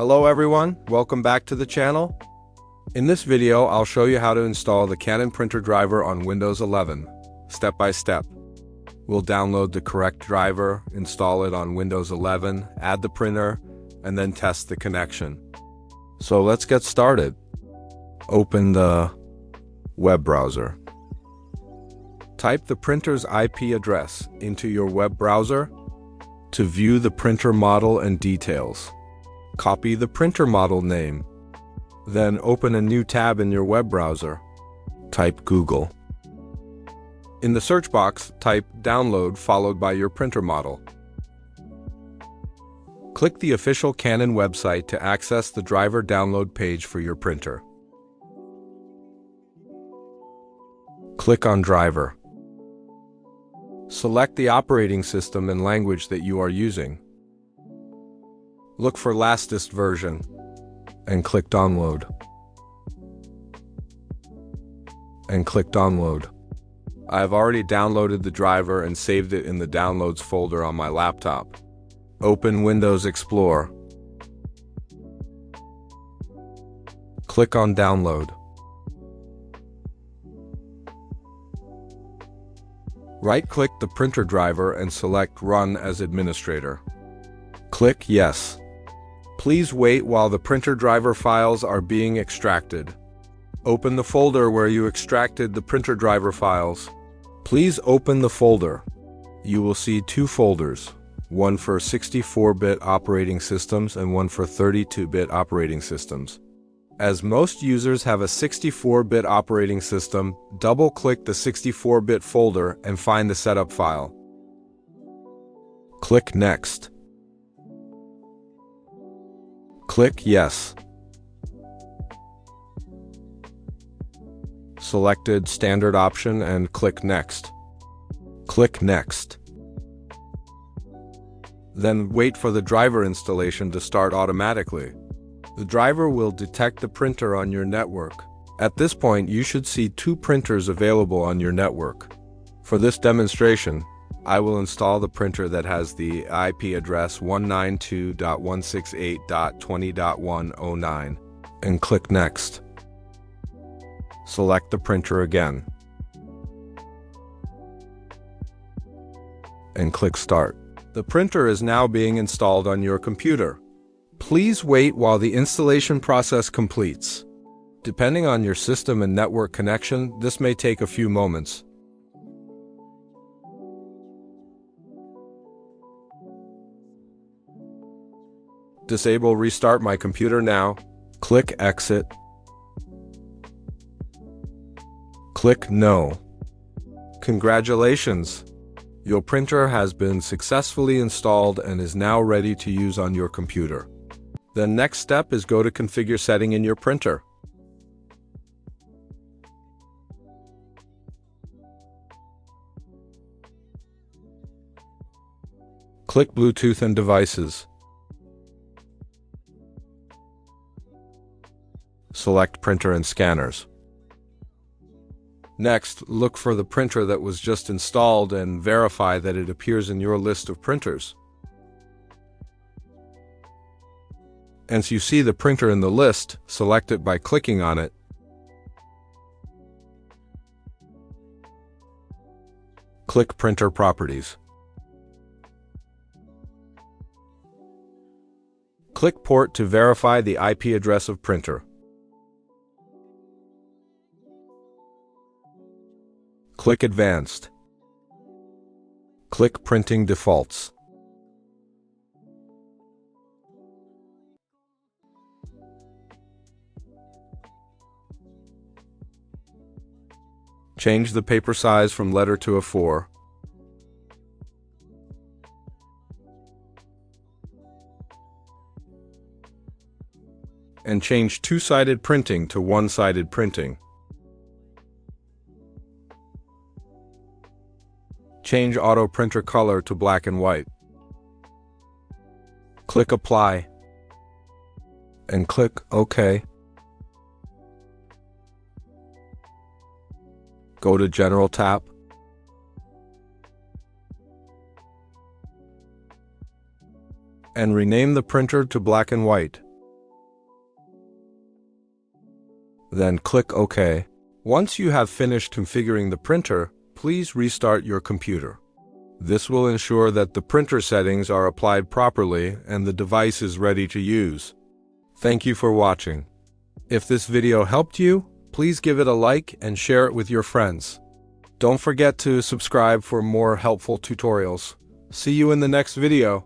Hello everyone, welcome back to the channel. In this video, I'll show you how to install the Canon printer driver on Windows 11, step by step. We'll download the correct driver, install it on Windows 11, add the printer, and then test the connection. So let's get started. Open the web browser. Type the printer's IP address into your web browser to view the printer model and details. Copy the printer model name. Then open a new tab in your web browser. Type Google. In the search box, type download followed by your printer model. Click the official Canon website to access the driver download page for your printer. Click on Driver. Select the operating system and language that you are using. Look for latest version and click Download. I have already downloaded the driver and saved it in the Downloads folder on my laptop. Open Windows Explorer. Click on Download. Right-click the printer driver and select Run as Administrator. Click Yes. Please wait while the printer driver files are being extracted. Open the folder where you extracted the printer driver files. Please open the folder. You will see two folders, one for 64-bit operating systems and one for 32-bit operating systems. As most users have a 64-bit operating system, double-click the 64-bit folder and find the setup file. Click Next. Click Yes. Selected Standard option and click Next. Click Next. Then wait for the driver installation to start automatically. The driver will detect the printer on your network. At this point, you should see two printers available on your network. For this demonstration, I will install the printer that has the IP address 192.168.20.109 and click Next. Select the printer again and click Start. The printer is now being installed on your computer. Please wait while the installation process completes. Depending on your system and network connection, this may take a few moments. Disable Restart my computer now. Click Exit. Click No. Congratulations! Your printer has been successfully installed and is now ready to use on your computer. The next step is go to Configure Setting in your printer. Click Bluetooth and Devices. Select Printer and Scanners. Next, look for the printer that was just installed and verify that it appears in your list of printers. As you see the printer in the list, select it by clicking on it. Click Printer Properties. Click Port to verify the IP address of printer. Click Advanced. Click Printing Defaults. Change the paper size from letter to A4. And change two-sided printing to one-sided printing. Change auto printer color to black and white. Click Apply and click OK. Go to General tab. and rename the printer to black and white. Then click OK. Once you have finished configuring the printer, please restart your computer. This will ensure that the printer settings are applied properly and the device is ready to use. Thank you for watching. If this video helped you, please give it a like and share it with your friends. Don't forget to subscribe for more helpful tutorials. See you in the next video.